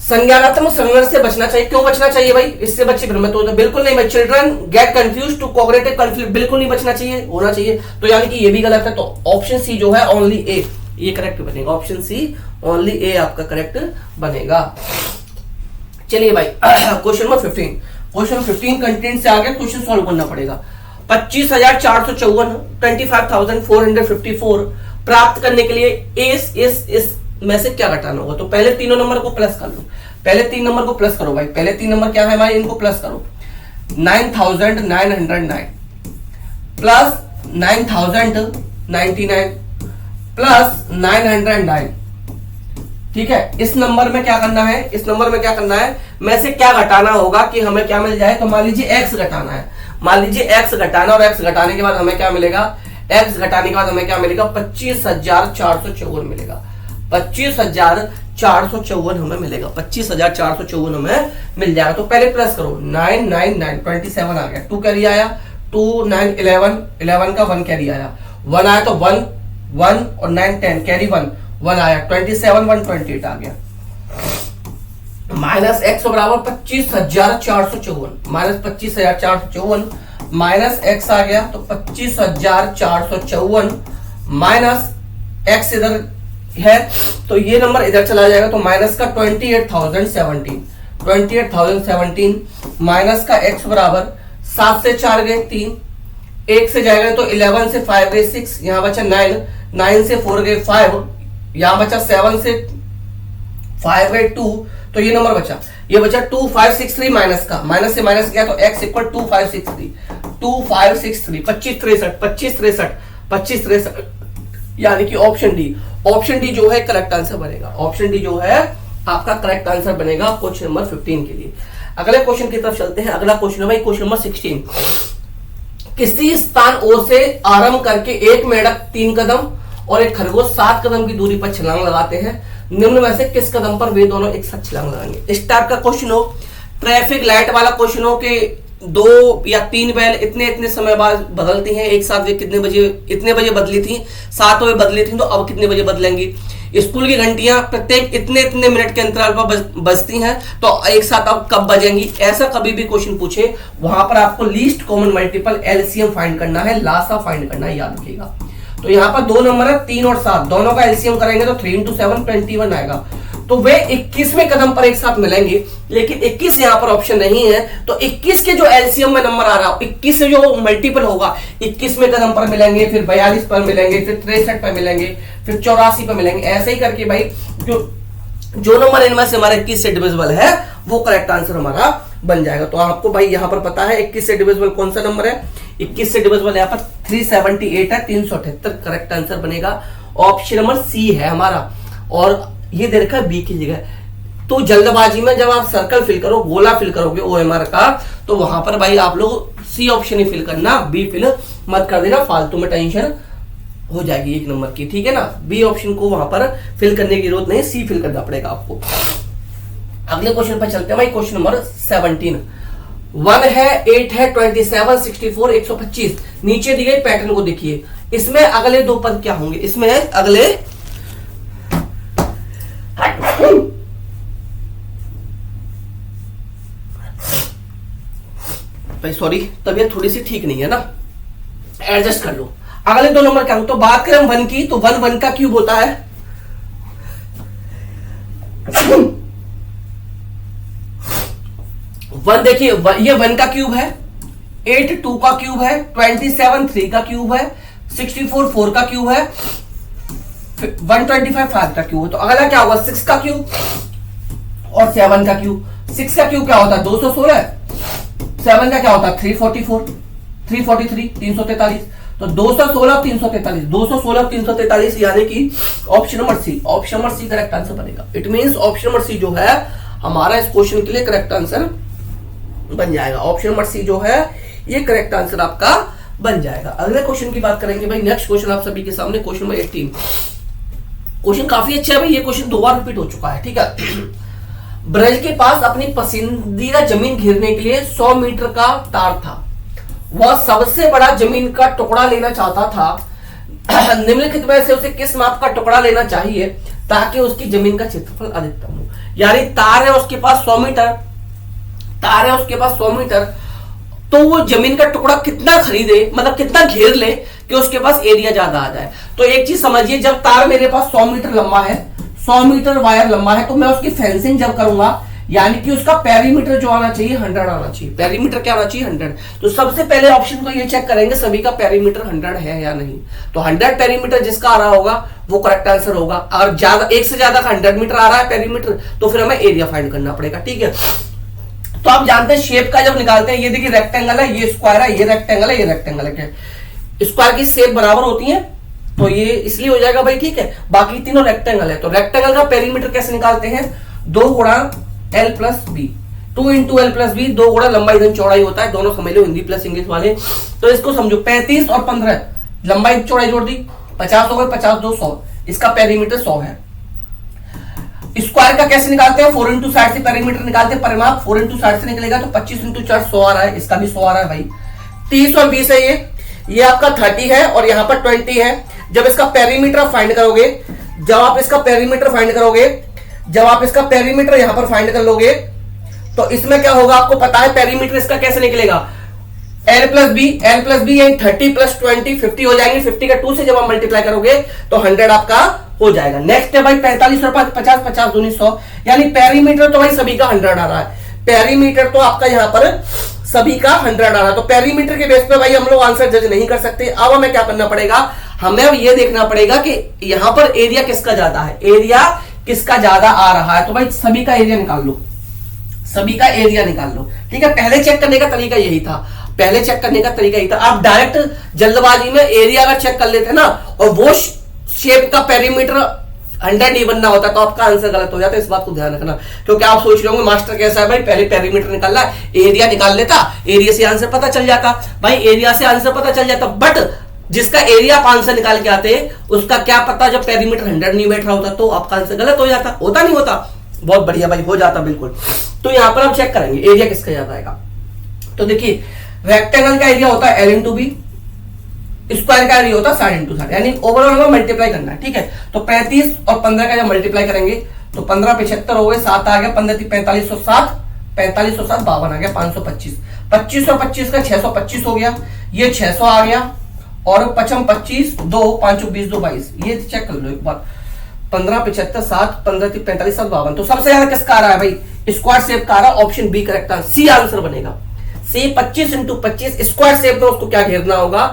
संज्ञानात्मक संघर्ष से बचना चाहिए, क्यों बचना चाहिए भाई? इससे बच्चे भ्रमित होते हैं, बिल्कुल नहीं भाई। Children get confuse to cognitive conflict, बिल्कुल नहीं बचना चाहिए, होना चाहिए, तो यानी कि ये भी गलत है। तो ऑप्शन सी जो है ओनली ए, ये करेक्ट बनेगा, ऑप्शन सी ओनली ए आपका करेक्ट बनेगा। चलिए भाई क्वेश्चन नंबर 15, क्वेश्चन 15 कंटेंट से आगे क्वेश्चन सॉल्व करना पड़ेगा। 25,454 25,454 प्राप्त करने के लिए इस में से क्या घटाना होगा? तो पहले तीनों नंबर को प्लस कर लो, पहले 3 नंबर को प्लस करो भाई। पहले 3 नंबर क्या है हमारे, इनको प्लस करो। 9,909 प्लस 9,099 प्लस 909, ठीक है। इस नंबर में क्या करना है, इस नंबर में क्या करना है, में से क्या घटाना होगा कि हमें क्या मिल जाए? तो मान लीजिए x घटाना है, मान लीजिए x घटाना, और x घटाने के बाद हमें क्या मिलेगा? x घटाने के बाद हमें क्या मिलेगा? 25,454 मिलेगा, 25,454 हमें मिलेगा, 25,454 हमें मिल जाएगा। तो पहले प्लस करो, 999 27 आ गया, 2 कैरी आया, 2 9 11 का 1 कैरी आया, 1 आया तो 1 और 9 10 कैरी 1 आया, 27 128 आ गया। माइनस एक्स बराबर 25,454, माइनस 25,454 माइनस एक्स आ गया, तो 25,454 माइनस एक्स इधर है, तो ये नंबर इधर चला जाएगा, तो माइनस का 28,017 माइनस का x बराबर 7 से 4 गए 3, 1 से जाएगा तो 11 से 5 गए 6, यहां बचा 9 से 4 गए 5, यहां बचा 7 से 5 गए 2, तो ये नंबर बचा, ये बचा 2563 माइनस का, माइनस से माइनस गया तो x इक्वल 2563 2563 यानी कि ऑप्शन डी जो है करेक्ट आंसर बनेगा, ऑप्शन डी जो है आपका करेक्ट आंसर बनेगा क्वेश्चन नंबर 15 के लिए। अगले क्वेश्चन की तरफ चलते हैं। अगला क्वेश्चन है भाई क्वेश्चन नंबर 16। किसी स्थान ओ से आरंभ करके एक मेढक 3 कदम और एक खरगोश 7 कदम की दूरी पर छलांग लगाते हैं, निम्न में से किस कदम पर वे दोनों एक साथ छलांग लगाएंगे। इस टाइप का क्वेश्चन हो, ट्रैफिक लाइट वाला क्वेश्चन हो कि 2 या 3 बैल इतने इतने समय बाद बदलती हैं, एक साथ वे कितने बजे, इतने बजे बदली थी, 7 बजे बदली थी, तो अब कितने बजे बदलेंगी। स्कूल की घंटियां प्रत्येक इतने इतने मिनट के अंतराल पर बजती हैं, तो एक साथ अब कब बजेंगी। ऐसा कभी भी क्वेश्चन पूछे, वहां पर आपको least common multiple LCM find करना है, लासा फाइंड करना है, याद रखिएगा। तो यहाँ पर 2 नंबर है, 3 और 7 दोनों का एलसीएम करेंगे तो 3 × 7 21 आएगा। तो वे 21वें कदम पर एक साथ मिलेंगे, लेकिन 21 यहाँ पर ऑप्शन नहीं है, तो 21 के जो एलसीएम में नंबर आ रहा है, 21 से जो मल्टीपल होगा 21वें कदम पर मिलेंगे, फिर 42 पर मिलेंगे, फिर 63 पर मिलेंगे, फिर 84 पर मिलेंगे। ऐसे ही करके भाई जो नंबर इनमें से हमारा 21 से डिविजिबल है वो करेक्ट आंसर हमारा बन जाएगा। तो आपको भाई यहाँ पर पता है 21 से डिविजिबल कौन सा नंबर है, 21 से डिविजिबल यहाँ पर 378 है, 378 करेक्ट आंसर बनेगा। ऑप्शन नंबर सी है हमारा, और ये दे रखा है बी की जगह। तो जल्दबाजी में जब आप सर्कल फिल करो, गोला फिल करोगे ओएमआर का, तो वहां पर भाई आप लोग सी ऑप्शन ही फिल करना, बी फिल मत कर देना, फालतू में टेंशन हो जाएगी 1 नंबर की, ठीक है ना। बी ऑप्शन को वहां पर फिल करने की जरूरत नहीं, सी फिल करना पड़ेगा आपको। अगले क्वेश्चन पर चलते हैं भाई, क्वेश्चन नंबर 17। 1 है, 8 है, 27, 64, 125। नीचे दिए पैटर्न को देखिए, इसमें अगले 2 पद क्या होंगे। इसमें अगले भाई सॉरी, तबीयत थोड़ी सी ठीक नहीं है ना, एडजस्ट कर लो। अगले 2 नंबर क्या हो, तो बात करें 1 की, तो 1 का क्यूब होता है 1, देखिए ये 1 का क्यूब है, 8 2 का क्यूब है, 27 3 का क्यूब है, 64 4 का क्यूब है, 125 5 का क्यूब है। तो अगला क्या होगा, 6 का क्यूब और 7 का क्यूब। 6 का क्यूब क्या होता है 216, 7 का क्या होता है 344, 343 343। तो 216 343, 216 343 यानी कि option number C, option number C correct answer बनेगा। It means option number C जो है हमारा इस क्वेश्चन के लिए करेक्ट आंसर बन जाएगा। ऑप्शन नंबर सी जो है ये करेक्ट आंसर आपका बन जाएगा। अगले क्वेश्चन की बात करेंगे भाई, नेक्स्ट क्वेश्चन आप सभी के सामने, क्वेश्चन नंबर 18। क्वेश्चन काफी अच्छा है भाई, ये क्वेश्चन 2 बार रिपीट हो चुका है, ठीक है। ब्रज के पास अपनी पसंदीदा जमीन घेरने के लिए 100 मीटर का तार था। वह सबसे बड़ा जमीन का टुकड़ा लेना चाहता था। निम्नलिखित में से उसे किस माप का टुकड़ा लेना चाहिए ताकि उसकी जमीन का क्षेत्रफल अधिकतम हो। यानी तार है उसके पास 100 मीटर, तार है उसके पास 100 मीटर, तो वो जमीन का टुकड़ा कितना खरीदे, मतलब कितना घेर ले कि उसके पास एरिया ज्यादा आ जाए। तो एक चीज समझिए, जब तार मेरे पास 100 मीटर लंबा है, 100 मीटर वायर लंबा है, तो मैं उसकी फेंसिंग जब करूंगा, यानी कि उसका पेरीमीटर जो आना चाहिए 100 आना चाहिए। पेरीमीटर क्या आना चाहिए 100। तो सबसे पहले ऑप्शन को ये चेक करेंगे सभी का पेरीमीटर 100 है या नहीं। तो 100 पेरीमीटर जिसका आ रहा होगा वो करेक्ट आंसर होगा। अगर ज्यादा, एक से ज्यादा का 100 मीटर आ रहा है पेरीमीटर, तो फिर हमें एरिया फाइंड करना पड़ेगा, ठीक है। तो आप जानते हैं शेप का जब निकालते हैं, ये देखिए रेक्टेंगल है, ये स्क्वायर है, ये रेक्टेंगल है, ये रेक्टेंगल है। स्क्वायर की शेप बराबर होती है तो ये इसलिए हो जाएगा भाई, ठीक है। बाकी तीनों रेक्टेंगल है, तो रेक्टेंगल का पेरीमीटर कैसे निकालते हैं, 2 गुणा l plus B, 2 into L plus B, 2 गुणा लंबाई धन चौड़ाई होता है। दोनों समझ लो हिंदी प्लस इंग्लिश वाले, तो इसको समझो 35 और 15 लंबाई चौड़ाई जोड़ दी 50 हो गए, 50 2 100, इसका पेरीमीटर 100 है। स्क्वायर का कैसे निकालते हैं, 4 इंटू 60 से पेरीमीटर निकालते हैं, परिमाप 4 इंटू 60 से निकलेगा तो 25 इंटू 4 100 आ रहा है, इसका भी 100 आ रहा है भाई। 30 और 20 है, ये आपका 30 है और यहाँ पर 20 है। जब इसका पेरीमीटर फाइंड करोगे, जब आप इसका पेरीमीटर फाइंड करोगे, जब आप इसका पेरीमीटर यहां पर फाइंड कर लोगे, तो इसमें क्या होगा आपको पता है, पेरीमीटर इसका कैसे निकलेगा, l plus B, l plus B यानी 30 प्लस 20 50 हो जाएंगे। 50 का 2 से जब आप मल्टीप्लाई करोगे तो 100 आपका हो जाएगा। नेक्स्ट है भाई 45 और 50, 50 दूनी 100, यानी पेरीमीटर तो भाई सभी का 100 आ रहा है। पेरीमीटर तो आपका यहाँ पर सभी का 100 आ रहा है। तो पेरीमीटर के बेस पे भाई हम लोग आंसर जज नहीं कर सकते। अब हमें क्या करना पड़ेगा, हमें अब ये देखना पड़ेगा कि यहां पर एरिया किसका ज्यादा है, एरिया किसका ज्यादा आ रहा है। तो भाई सभी का एरिया निकाल लो, सभी का एरिया निकाल लो, ठीक है। पहले चेक करने का तरीका यही था, पहले चेक करने का तरीका यही था। आप डायरेक्ट जल्दबाजी में एरिया का चेक कर लेते ना, और वो शेप का पेरीमीटर 100 नहीं बनना होता तो आपका आंसर गलत हो जाता है, इस बात को ध्यान रखना। क्योंकि आप सोच रहे होंगे मास्टर कैसा है भाई, पहले पेरीमीटर निकाल रहा है, एरिया निकाल लेता, एरिया से आंसर पता चल जाता। भाई एरिया से आंसर पता चल जाता, बट जिसका एरिया आप आंसर निकाल के आते उसका क्या पता, जब पेरीमीटर 100 नहीं बैठ रहा होता तो आपका आंसर गलत हो जाता, होता नहीं होता। बहुत बढ़िया भाई, हो जाता बिल्कुल। तो यहां पर हम चेक करेंगे एरिया किसका ज्यादा आएगा। तो देखिए रेक्टेंगल का एरिया होता है L इंटू बी, स्क्वायर का एरिया होता है 60 इंटू 60, यानी ओवरऑल हमें मल्टीप्लाई करना है, ठीक है। तो 35 और 15 का जब मल्टीप्लाई करेंगे तो 15 75 हो गए, 7 आ गया, 15 45 और 7 45 और 7 52 आ गया, 525। 25 और 25 का 625 हो गया, ये 600 आ गया, और 55 25 2 5 20 2 22, ये चेक कर लो एक बार। 15 75 7 15 45 7 52, तो सबसे ज्यादा किसका आ रहा है भाई, स्क्वायर शेप का आ रहा है, option B correct answer, C answer बनेगा। सी 25 इंटू 25 स्क्वायर शेप में उसको क्या घेरना होगा,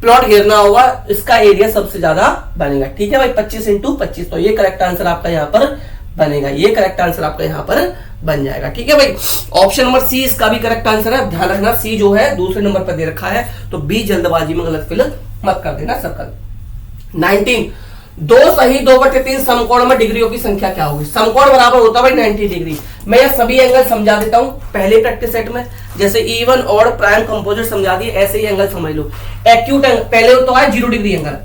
प्लॉट घेरना होगा, इसका एरिया सबसे ज्यादा बनेगा, ठीक है भाई। 25 इंटू 25, तो ये करेक्ट आंसर आपका यहाँ पर बनेगा, ये करेक्ट आंसर आपका यहाँ पर बन जाएगा, ठीक है भाई। ऑप्शन नंबर सी इसका भी करेक्ट आंसर है, ध्यान रखना सी जो है दूसरे नंबर पर दे रखा है, तो बी जल्दबाजी में गलत फिल मत कर देना सर्कल। 19 दो सही 2/3 समकोण में डिग्रियों की संख्या क्या होगी। समकोण बराबर होता है भाई 90 डिग्री। मैं ये सभी एंगल समझा देता हूं पहले प्रैक्टिस सेट में, जैसे इवन और प्राइम कंपोजिट समझा दिए, ऐसे ही एंगल समझ लो। एक्यूट एंगल पहले तो है 0 डिग्री एंगल,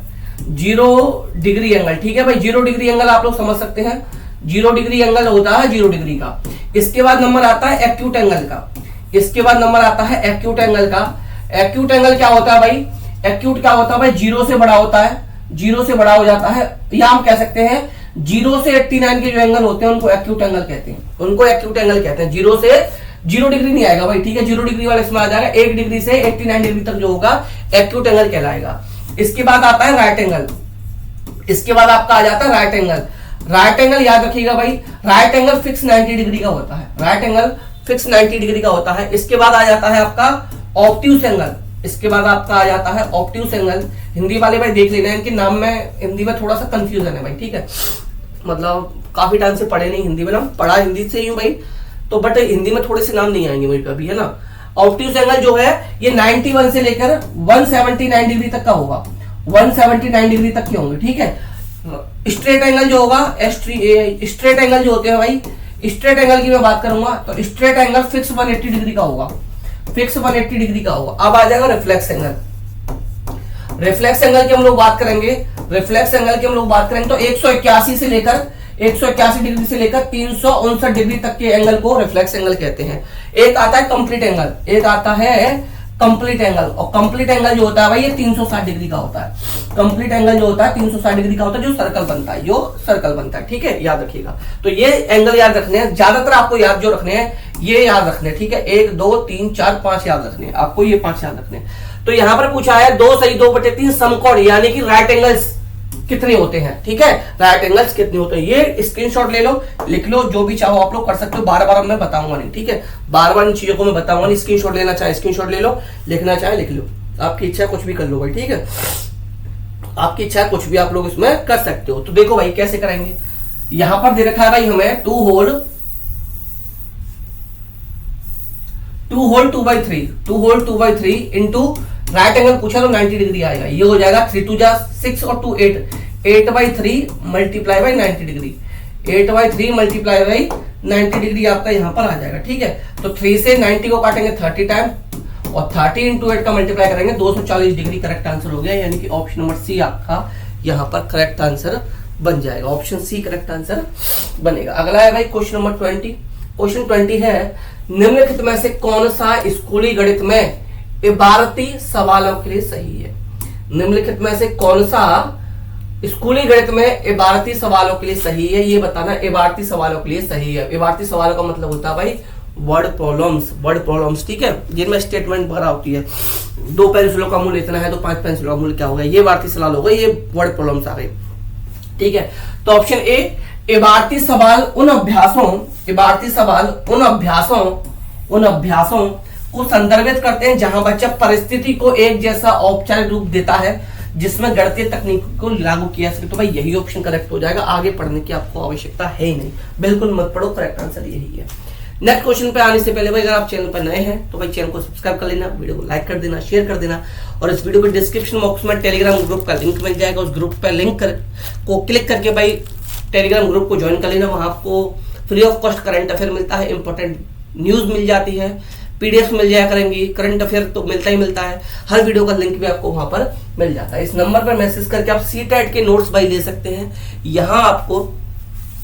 0 डिग्री एंगल, ठीक है भाई। 0 डिग्री एंगल आप लोग समझ सकते हैं, 0 डिग्री एंगल होता है 0 डिग्री का। इसके बाद नंबर आता है एक्यूट एंगल का, इसके बाद नंबर आता है एक्यूट एंगल का। एक्यूट एंगल क्या होता है भाई, एक्यूट क्या होता है भाई, 0 से बड़ा होता है, 0 से बड़ा हो जाता है, या हम कह सकते हैं 0 से 89 के जो एंगल होते हैं उनको एक्यूट एंगल कहते हैं, उनको एक्यूट एंगल कहते हैं। 0 से 0 डिग्री नहीं आएगा भाई, ठीक है, 0 डिग्री वाला इसमें आ जाएगा, 1 डिग्री से 89 डिग्री तक जो होगा एक्यूट एंगल कहलाएगा। इसके बाद आता है राइट एंगल, इसके बाद आपका आ जाता है राइट एंगल। राइट एंगल याद रखिएगा भाई, राइट एंगल फिक्स 90 डिग्री का होता है, राइट एंगल फिक्स 90 डिग्री का होता है। इसके बाद आ जाता है आपका ऑब्ट्यूस एंगल, इसके बाद आपका आ जाता है ऑब्ट्यूस एंगल। हिंदी वाले भाई देख लेना, इनके नाम में हिंदी में थोड़ा सा कंफ्यूजन है भाई, ठीक है, मतलब काफी टाइम से पढ़े नहीं हिंदी में, ना पढ़ा हिंदी से ही हूं भाई, तो बट हिंदी में थोड़े से नाम नहीं आएंगे मेरे पे अभी, है ना। ऑब्ट्यूस एंगल जो है ये 91 से लेकर 179 डिग्री तक का होगा, 179 डिग्री तक के होंगे, ठीक है। स्ट्रेट एंगल जो होगा, स्ट्रेट एंगल जो होते हैं भाई, स्ट्रेट एंगल की मैं बात करूंगा तो स्ट्रेट एंगल फिक्स 180 डिग्री का होगा, फिक्स 180 डिग्री का होगा। अब आ जाएगा रिफ्लेक्स एंगल। रिफ्लेक्स एंगल की हम लोग बात करेंगे, रिफ्लेक्स एंगल की हम लोग बात करेंगे तो 181 से लेकर 181 डिग्री से लेकर 359 डिग्री तक के एंगल को रिफ्लेक्स एंगल कहते हैं। एक आता है कंप्लीट एंगल, एक आता है कंप्लीट एंगल, और कंप्लीट एंगल जो होता है भाई ये 360 डिग्री का होता है। कंप्लीट एंगल जो होता है 360 डिग्री का होता है, जो सर्कल बनता है, जो सर्कल बनता है, ठीक है, याद रखिएगा। तो ये एंगल याद रखने हैं, ज्यादातर आपको याद जो रखने हैं ये याद रखने हैं, ठीक है। 1 2 3 4 5 याद रखने हैं आपको, ये 5 याद रखने हैं। तो यहां पर पूछा है 2 सही 2/3 समकोण, यानी कि राइट एंगल्स कितने होते हैं, ठीक है, राइट एंगल्स कितने होते हैं। ये स्क्रीनशॉट ले लो, लिख लो, जो भी चाहो आप लोग कर सकते हो, बार बार मैं बताऊंगा नहीं, ठीक है, बार बार इन चीजों को मैं बताऊंगा नहीं। स्क्रीनशॉट लेना चाहे स्क्रीनशॉट ले लो, लिखना चाहे लिख लो, आपकी इच्छा कुछ भी कर लो भाई, ठीक है, आपकी इच्छा कुछ भी आप लोग इसमें कर सकते हो। तो देखो भाई कैसे करेंगे, यहां पर दे रखा है भाई हमें 2 होल 2/3 इंटू राइट एंगल पूछा तो 90 डिग्री आएगा, ये हो जाएगा 3 2 जा 6 और 2 8, 8/3 multiply by 90 degree, 8/3 multiply by 90 degree आपका यहां पर आ जाएगा, ठीक है। तो 3 से 90 को काटेंगे 30 टाइम, और 30 इंटू 8 का मल्टीप्लाई करेंगे 240 डिग्री, करेक्ट आंसर हो गया, यानी कि ऑप्शन नंबर सी आपका यहां पर करेक्ट आंसर बन जाएगा, ऑप्शन सी करेक्ट आंसर बनेगा। अगला है भाई क्वेश्चन नंबर 20। क्वेश्चन 20 है, निम्नलिखित में से कौन सा स्कूली गणित में इबारती सवालों के लिए सही है। निम्नलिखित में से कौन सा स्कूली गणित में इबारती सवालों के लिए सही है, ये बताना इबारती सवालों के लिए सही है। इबारती सवालों का मतलब होता है भाई वर्ड प्रॉब्लम्स, ठीक है, जिनमें स्टेटमेंट वगैरह होती है, 2 पेंसिलों का मूल्य इतना है तो 5 पेंसिलों का मूल्य क्या होगा, ये इबारती सवाल होगा, ये वर्ड प्रॉब्लम्स आ गए, ठीक है। तो ऑप्शन ए, इबारती सवाल उन अभ्यासों को संदर्भित करते हैं जहां बच्चा परिस्थिति को एक जैसा औपचारिक रूप देता है जिसमें गणितीय तकनीक को लागू किया सके। तो भाई यही ऑप्शन करेक्ट हो जाएगा, आगे पढ़ने की आपको आवश्यकता है ही नहीं, बिल्कुल मत पढ़ो, करेक्ट आंसर यही है। नेक्स्ट क्वेश्चन पे आने से पहले भाई अगर आप चैनल पर नए हैं तो भाई चैनल को सब्सक्राइब कर लेना, वीडियो को लाइक कर देना, शेयर कर देना, और इस वीडियो के डिस्क्रिप्शन बॉक्स में टेलीग्राम ग्रुप का लिंक मिल जाएगा, उस ग्रुप पर लिंक को क्लिक करके भाई टेलीग्राम ग्रुप को ज्वाइन कर लेना, वहां आपको free of cost current affair मिलता है, इंपॉर्टेंट न्यूज मिल जाती है, पीडीएफ मिल जाया करेंगी, करंट अफेयर तो मिलता ही मिलता है, हर वीडियो का लिंक भी आपको वहां पर मिल जाता है। इस नंबर पर मैसेज करके आप सीटेट के नोट्स भाई ले सकते हैं। यहाँ आपको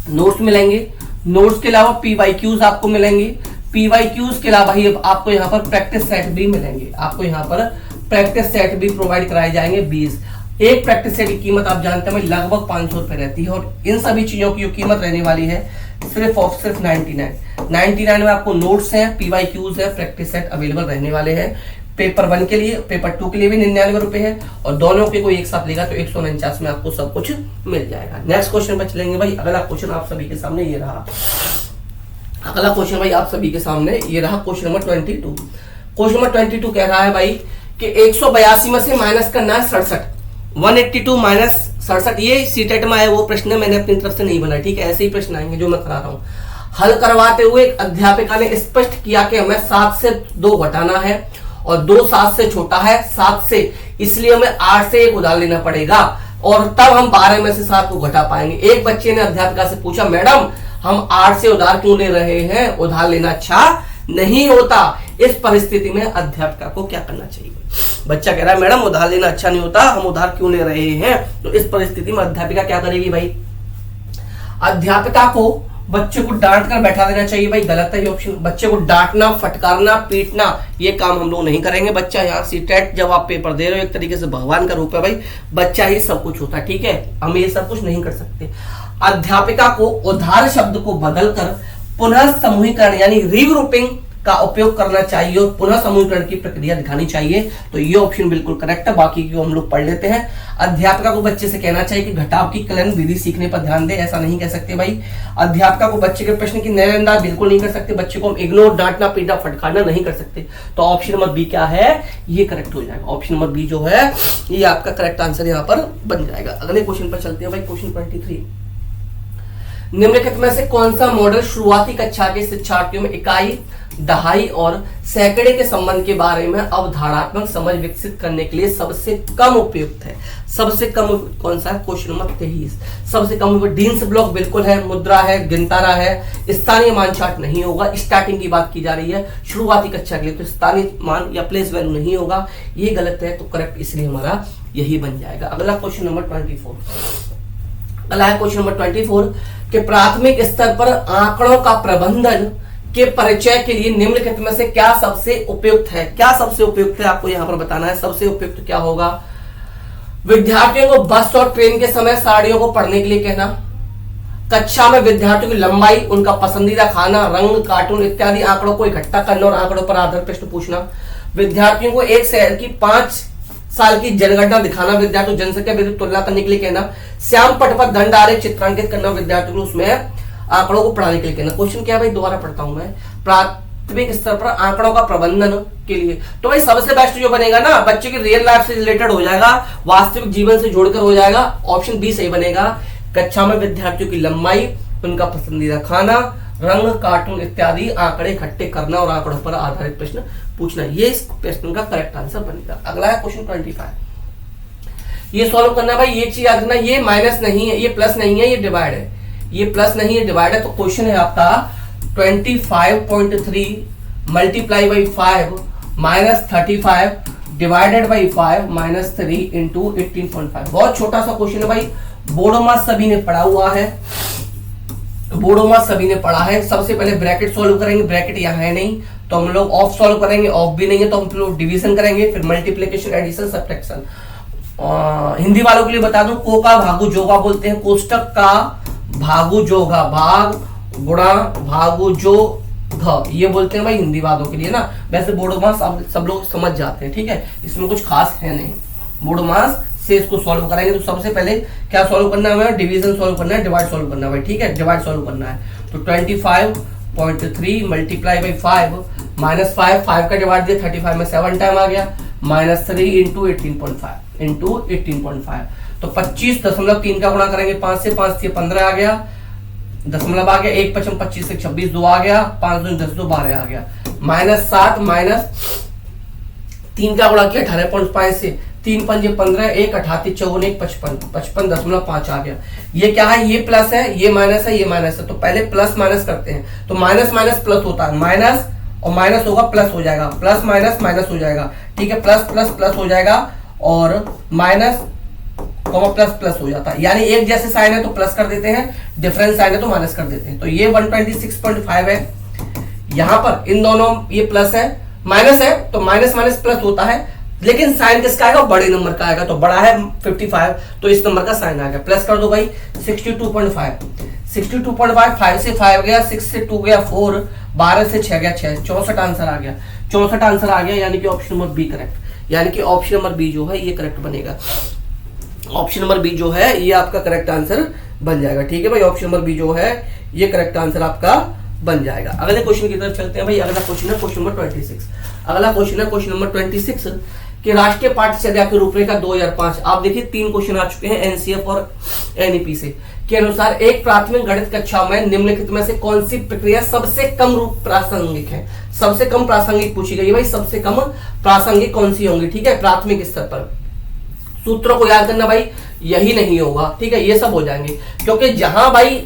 नोट्स मिलेंगे, नोट्स के अलावा पीवाईक्यूज आपको मिलेंगे, पीवाईक्यूज के अलावा ही आपको यहाँ पर प्रैक्टिस सेट भी मिलेंगे। आपको यहाँ पर प्रैक्टिस सेट भी प्रोवाइड कराए जाएंगे 20। एक प्रैक्टिस सेट की कीमत आप जानते हैं लगभग 500 रुपए रहती है, और इन सभी चीजों की जो कीमत रहने वाली है सिर्फ और सिर्फ 99 में आपको नोट्स हैं, पीवाईक्यूज है, प्रैक्टिस सेट अवेलेबल रहने वाले हैं। पेपर 1 के लिए, पेपर 2 के लिए भी 99 रुपए है, और दोनों के कोई एक साथ लेगा तो 149 में आपको सब कुछ मिल जाएगा। नेक्स्ट क्वेश्चन पर चलेंगे भाई। अगला क्वेश्चन आप सभी के सामने ये रहा। अगला क्वेश्चन भाई आप सभी के सामने ये रहा, क्वेश्चन नंबर 22। क्वेश्चन नंबर 22 कह रहा है भाई कि 182 में से माइनस करना है 67। 182 माइनस 67, ये सीटेट में आया वो प्रश्न है, मैंने अपनी तरफ से नहीं बनाया, ठीक है। ऐसे ही प्रश्न आएंगे जो मैं करा रहा हूं। हल करवाते हुए अध्यापिका ने स्पष्ट किया कि हमें 7 से 2 घटाना है, और 2 7 से छोटा है 7 से, इसलिए हमें 8 से 1 उधार लेना पड़ेगा, और तब हम 12 में से 7 को घटा पाएंगे। एक बच्चे ने अध्यापिका से पूछा, मैडम हम 8 से उधार क्यों ले रहे हैं, उधार लेना अच्छा नहीं होता। इस परिस्थिति में अध्यापिका को क्या करना चाहिए? बच्चा कह रहा है मैडम उधार लेना अच्छा नहीं होता, हम उधार क्यों ले रहे हैं? तो इस परिस्थिति में अध्यापिका क्या करेगी भाई? अध्यापिका को बच्चे को डांट कर बैठा देना चाहिए भाई, गलत है ये ऑप्शन। बच्चे को डांटना, फटकारना, पीटना, ये काम हम लोग नहीं करेंगे। बच्चा यहाँ सीटेट जब आप पेपर दे रहे हो, एक तरीके से भगवान का रूप है भाई, बच्चा ही सब कुछ होता है, ठीक है। हम ये सब कुछ नहीं कर सकते। अध्यापिका को उधार शब्द को बदलकर पुनः समूहीकरण यानी रीग्रुपिंग का उपयोग करना चाहिए, और पुनः समूहीकरण की प्रक्रिया दिखानी चाहिए। तो ये ऑप्शन बिल्कुल करेक्ट है, बाकी की हम लोग पढ़ लेते हैं। अध्यापिका को बच्चे से कहना चाहिए कि घटाव की कलन विधि सीखने पर ध्यान दे, ऐसा नहीं कह सकते भाई। अध्यापिका को बच्चे के प्रश्न की नजरअंदाज बिल्कुल नहीं कर सकते, बच्चे को हम इग्नोर, डांटना, पीटना, फटकारना नहीं कर सकते। तो ऑप्शन नंबर बी क्या है? ये करेक्ट हो जाएगा। ऑप्शन नंबर बी जो है ये आपका करेक्ट आंसर यहाँ पर बन जाएगा। अगले क्वेश्चन पर चलते हैं भाई, क्वेश्चन 23। निम्नलिखित में से कौन सा मॉडल शुरुआती कक्षा के शिक्षार्थियों में इकाई, दहाई और सैकड़े के संबंध के बारे में अवधारणात्मक समझ विकसित करने के लिए सबसे कम उपयुक्त है? सबसे कम कौन सा है? Question number 23। सबसे कम डीन्स ब्लॉक बिल्कुल है, मुद्रा है, गिनतारा है, स्थानीय मान चार्ट नहीं होगा। स्टार्टिंग की बात की जा रही है शुरुआती कक्षा के लिए, तो स्थानीय मान या प्लेस वैल्यू नहीं होगा, ये गलत है, तो करेक्ट इसलिए हमारा यही बन जाएगा। अगला क्वेश्चन नंबर 24। अगला है क्वेश्चन नंबर 24 कि प्राथमिक स्तर पर आंकड़ों का प्रबंधन के परिचय के लिए निम्नलिखित में से क्या सबसे उपयुक्त है? क्या सबसे उपयुक्त है आपको यहां पर बताना है। सबसे उपयुक्त क्या होगा? विद्यार्थियों को बस और ट्रेन के समय साड़ियों को पढ़ने के लिए कहना, कक्षा में विद्यार्थियों की लंबाई, उनका पसंदीदा खाना, रंग, कार्टून इत्यादि आंकड़ों को इकट्ठा करना और आंकड़ों पर आधारित प्रश्न पूछना, विद्यार्थियों को एक शहर की 5 साल की जनगणना दिखाना, विद्यार्थियों जनसंख्या विरुद्ध तुलना करने के लिए कहना, श्याम पट पर दंड आरेख चित्रांकित करना, विद्यार्थियों को उसमें आंकड़ों को पढ़ाने के लिए कहना। क्वेश्चन क्या है भाई? दोबारा पढ़ता हूं मैं। प्राथमिक स्तर पर आंकड़ों का प्रबंधन के लिए, तो भाई सबसे बेस्ट जो बनेगा ना, बच्चे की रियल लाइफ से रिलेटेड हो जाएगा, वास्तविक जीवन से जोड़कर हो जाएगा, ऑप्शन बी सही बनेगा। कक्षा में विद्यार्थियों की लंबाई, उनका पसंदीदा खाना, रंग, कार्टून इत्यादि आंकड़े इकट्ठे करना और आंकड़ों पर आधारित प्रश्न पूछना, ये इस प्रश्न का करेक्ट आंसर बनेगा। अगला है क्वेश्चन 25। ये सॉल्व करना भाई, ये चीज याद रखना, ये माइनस नहीं है, ये प्लस नहीं है, ये डिवाइड है, ये प्लस नहीं है, डिवाइड है। तो क्वेश्चन है आपका 25.3 multiply by 5 minus 35 divided by 5 minus 3 into 18.5। बहुत छोटा सा क्वेश्चन है भाई, बोडोमास सभी ने पढ़ा हुआ है, बोडोमास सभी ने पढ़ा है। सबसे पहले ब्रैकेट सॉल्व करेंगे, ब्रैकेट यहाँ है नहीं, तो हम लोग ऑफ सॉल्व करेंगे, ऑफ भी नहीं है तो हम लोग डिवीजन करेंगे, फिर मल्टीप्लिकेशन, एडिशन, सब्ट्रैक्शन। हिंदी वालों के लिए बता दूं, को का भागु जोगा बोलते हैं, कोष्टक का भागु जोगा, भाग गुणा भागु जो घ, ये बोलते हैं भाई हिंदी वालों के लिए ना। वैसे बोडोमास सब लोग समझ जाते हैं, ठीक है, इसमें कुछ खास है नहीं। बोडोमास से इसको सॉल्व कराएंगे, तो सबसे पहले क्या सॉल्व करना है? डिवीजन सॉल्व करना है, डिवाइड सॉल्व करना है भाई, ठीक है, डिवाइड सॉल्व करना है। तो 25.3 मल्टीप्लाई बाई 5 माइनस 5 का डिवाइड दिया, 35 में 7 टाइम आ गया, माइनस 3 इंटू 18.5 तो 25.3 का गुणा करेंगे 5 से, 5 से 15 आ गया, दशमलव आ गया, 1 पचम 25 से 26 2 आ गया, 5 2 10 2 12 आ गया, माइनस 7 माइनस 3 का गुणा किया 18.5 से, 3 पंजे 15, 1 88 54 1 55, 55.5 आ गया। ये क्या है, ये प्लस है, ये माइनस है, ये माइनस है। तो पहले प्लस माइनस करते हैं। तो माइनस माइनस प्लस होता है, माइनस और माइनस होगा प्लस हो जाएगा, प्लस माइनस माइनस हो जाएगा, ठीक है, प्लस प्लस प्लस हो जाएगा और माइनस प्लस प्लस हो जाता है। यानी एक जैसे साइन है तो प्लस कर देते हैं, डिफरेंस साइन है तो माइनस कर देते हैं। तो ये 126.5 है। यहां पर इन दोनों ये प्लस है, माइनस है तो माइनस माइनस प्लस होता है, लेकिन साइन किसका आएगा, बड़े नंबर का आएगा। तो बड़ा है 55, तो इस नंबर का साइन आ गया। प्लस कर दो भाई 62.5, 62.5, 5 से 5 गया, 6 से 2 गया 4, 12 से 6 गया 6, 64 आंसर आ गया। 64 आंसर आ गया, यानी कि ऑप्शन नंबर बी करेक्ट, यानी कि ऑप्शन नंबर बी जो है ये करेक्ट बनेगा। ऑप्शन नंबर बी जो है ये आपका करेक्ट आंसर बन जाएगा। ठीक है भाई, ऑप्शन नंबर बी जो है ये करेक्ट आंसर आपका बन जाएगा। अगले क्वेश्चन की तरफ चलते हैं भाई। अगला क्वेश्चन है क्वेश्चन नंबर 26। अगला क्वेश्चन है क्वेश्चन नंबर 26 कि राष्ट्रीय पाठ्यचर्या के रूपरेखा 2005। आप देखिए 3 क्वेश्चन आ चुके हैं एनसीएफ और एनईपी से। के अनुसार एक प्राथमिक गणित कक्षा में निम्नलिखित में से कौन सी प्रक्रिया सबसे कम रूप प्रासंगिक है। सबसे कम प्रासंगिक पूछी गई भाई, सबसे कम प्रासंगिक कौन सी होंगी। ठीक है, प्राथमिक स्तर पर सूत्रों को याद करना भाई यही नहीं होगा, ठीक है, ये सब हो जाएंगे। क्योंकि जहां भाई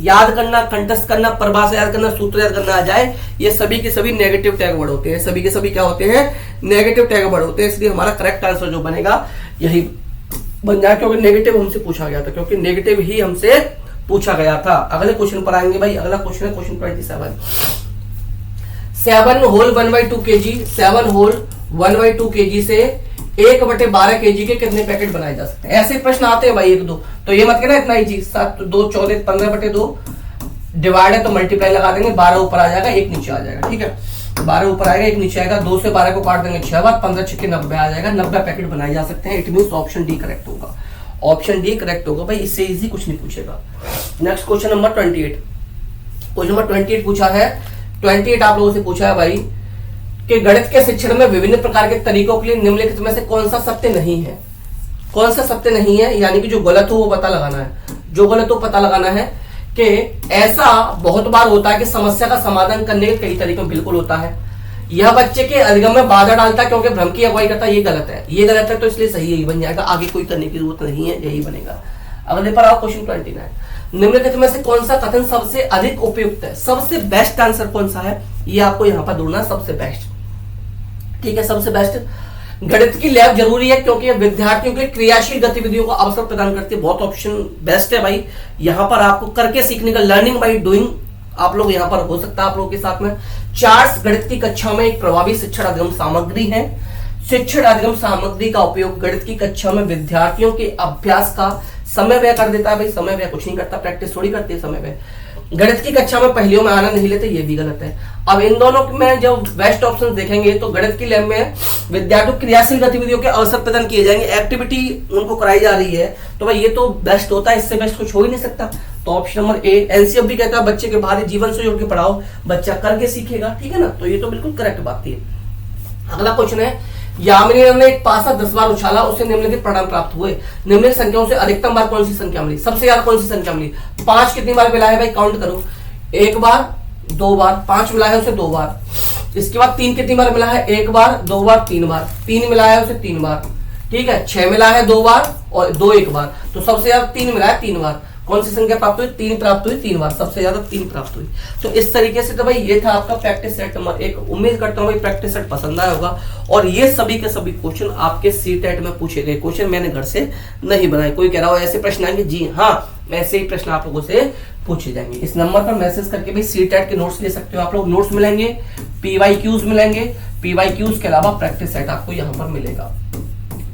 याद करना, कंठस्थ करना, परिभाषा याद करना, सूत्र याद करना आ जाए, ये सभी के सभी नेगेटिव टैग वर्ड होते हैं। सभी के सभी क्या होते हैं, नेगेटिव टैग वर्ड होते हैं। इसलिए हमारा करेक्ट आंसर जो बनेगा यही बन जाए, क्योंकि नेगेटिव हमसे पूछा गया था, क्योंकि नेगेटिव ही हमसे पूछा गया था। अगले क्वेश्चन पर आएंगे भाई। अगला क्वेश्चन है question 27। 7 whole 1/2 kg, 7 whole 1/2 kg से 1/12 kg के कितने पैकेट बनाए जा सकते हैं। ऐसे प्रश्न आते हैं भाई 1-2, तो ये मत कहना इतना ही चीज। 7 2 14 15/2 डिवाइड है तो मल्टीप्लाई लगा देंगे, 12 ऊपर आ जाएगा, 1 नीचे आ जाएगा। ठीक है, 12 ऊपर आएगा, 1 नीचे आएगा, 2 से 12 को काट देंगे 6 बार, 15 6 90 आ जाएगा। 90 पैकेट बनाए जा सकते हैं। It means option D correct होगा। ऑप्शन डी करेक्ट होगा भाई, इससे इजी कुछ नहीं पूछेगा। Next question number 28। Question number 28 पूछा है, 28 आप लोगों से पूछा है भाई कि गणित के शिक्षण में विभिन्न प्रकार के तरीकों के लिए निम्नलिखित में से कौन सा सत्य नहीं है। कौन सा सत्य नहीं है, यानी कि जो गलत हो वो पता लगाना है। जो गलत हो पता लगाना है कि ऐसा बहुत बार होता है कि समस्या का समाधान करने के कई तरीके बिल्कुल होता है। यह बच्चे के अधिगम में बाधा डालता है क्योंकि भ्रम की अगुवाई करता है, ये गलत है। ये गलत है तो इसलिए सही यही बन जाएगा, आगे कोई करने की जरूरत नहीं है, यही बनेगा। अगले पर आओ क्वेश्चन 29। निम्नलिखित में से कौन सा कथन सबसे अधिक उपयुक्त है। सबसे बेस्ट आंसर कौन सा है, ये आपको यहां पर ढूंढना, सबसे बेस्ट। ठीक है, सबसे बेस्ट। गणित की लैब जरूरी है क्योंकि ये विद्यार्थियों के क्रियाशील गतिविधियों को अवसर प्रदान करती है। बहुत ऑप्शन बेस्ट है भाई, यहां पर आपको करके सीखने का, लर्निंग बाय डूइंग आप लोग यहां पर हो सकता है आप लोगों के साथ में। चार्ट्स गणित की कक्षा में एक प्रभावी शिक्षण अधिगम सामग्री है। शिक्षण अधिगम सामग्री का उपयोग गणित की कक्षा में विद्यार्थियों के अभ्यास का समय व्यय कर देता है। भाई समय व्यय कुछ नहीं करता, प्रैक्टिस थोड़ी करती है समय व्यय। गणित की कक्षा में पहेलियों में आनंद नहीं लेते, ये भी गलत है। अब इन दोनों में जब बेस्ट ऑप्शन देखेंगे तो गणित की लैब में विद्यार्थियों क्रियाशील गतिविधियों के अवसर प्रदान किए जाएंगे, एक्टिविटी उनको कराई जा रही है, तो भाई ये तो बेस्ट होता है, इससे बेस्ट कुछ हो ही नहीं सकता। तो ऑप्शन नंबर ए। एनसीएफ भी कहता है बच्चे के बाहरी जीवन से जोड़ के पढ़ाओ, बच्चा करके सीखेगा। ठीक है ना, तो ये तो बिल्कुल करेक्ट बात है। अगला क्वेश्चन है, यामिनी ने एक पासा 10 बार उछाला, उसे निम्नलिखित परिणाम प्राप्त हुए। निम्नलिखित संख्याओं से अधिकतम बार कौन सी संख्या मिली, सबसे ज्यादा कौन सी संख्या मिली। 5 कितनी बार मिला है भाई, काउंट करो। 1 बार 2 बार, 5 मिला है उसे 2 बार। इसके बाद 3 कितनी बार मिला है, 1 बार 2 बार 3 बार। 3 मिला है उसे 3 बार। ठीक है, 6 मिला है 2 बार और 2 1 बार, तो सबसे ज्यादा 3 मिला है 3 बार। कौन सी संख्या प्राप्त हुई, 3 प्राप्त हुई 3 बार, सबसे ज्यादा 3 प्राप्त हुई। तो इस तरीके से तो भाई ये था आपका प्रैक्टिस सेट नंबर 1। उम्मीद करता हूँ भाई प्रैक्टिस सेट पसंद आया होगा। और ये सभी के सभी क्वेश्चन आपके सीटेट में पूछे गए क्वेश्चन, मैंने घर से नहीं बनाए। कोई कह रहा हो ऐसे प्रश्न आएंगे, जी हाँ, ऐसे ही प्रश्न आप लोगों से पूछे जाएंगे। इस नंबर पर मैसेज करके भी सीटेट के नोट्स ले सकते हो आप लोग। नोट्स मिलेंगे, पीवाईक्यूज मिलेंगे, पीवाईक्यूज के अलावा प्रैक्टिस सेट आपको यहाँ पर मिलेगा,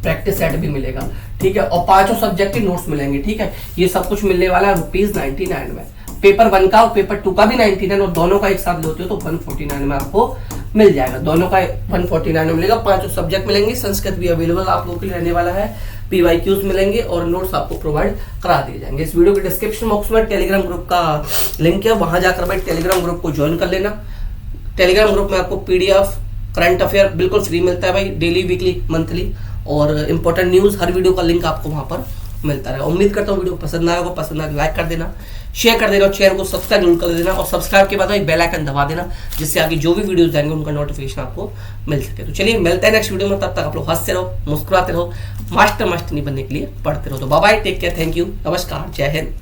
प्रैक्टिस सेट भी मिलेगा। ठीक है, और 5 सब्जेक्ट के नोट्स मिलेंगे। ठीक है, ये सब कुछ मिलने वाला है ₹99 में। पेपर 1 का और पेपर 2 का भी 99, और दोनों का एक साथ लेते हो तो 149 में आपको मिल जाएगा। दोनों का 149 में मिलेगा। 5 सब्जेक्ट मिलेंगे, संस्कृत भी अवेलेबल आप लोगों के लिए रहने वाला है। पीवाईक्यूज मिलेंगे और नोट्स आपको प्रोवाइड करा दिए जाएंगे। इस वीडियो के डिस्क्रिप्शन बॉक्स में टेलीग्राम ग्रुप का लिंक है, वहां जाकर भाई टेलीग्राम ग्रुप को ज्वाइन कर लेना। टेलीग्राम ग्रुप में आपको PDF करंट अफेयर बिल्कुल फ्री मिलता है भाई, डेली वीकली मंथली, और इंपॉर्टेंट न्यूज हर वीडियो का लिंक आपको वहां पर मिलता रहे। उम्मीद करता हूँ वीडियो पसंद आएगा, पसंद आए लाइक कर देना, शेयर कर देना और चैनल को सब्सक्राइब जरूर कर देना। और सब्सक्राइब के बाद एक बेल आइकन दबा देना, जिससे आगे जो भी वीडियोस जाएंगे उनका नोटिफिकेशन आपको मिल सके। तो चलिए मिलते हैं नेक्स्ट वीडियो में, तब तक आप लोग हंसते रहो, मुस्कुराते रहो, मास्टर नहीं बनने के लिए पढ़ते रहो। तो bye bye, take care, thank you, नमस्कार, जय हिंद।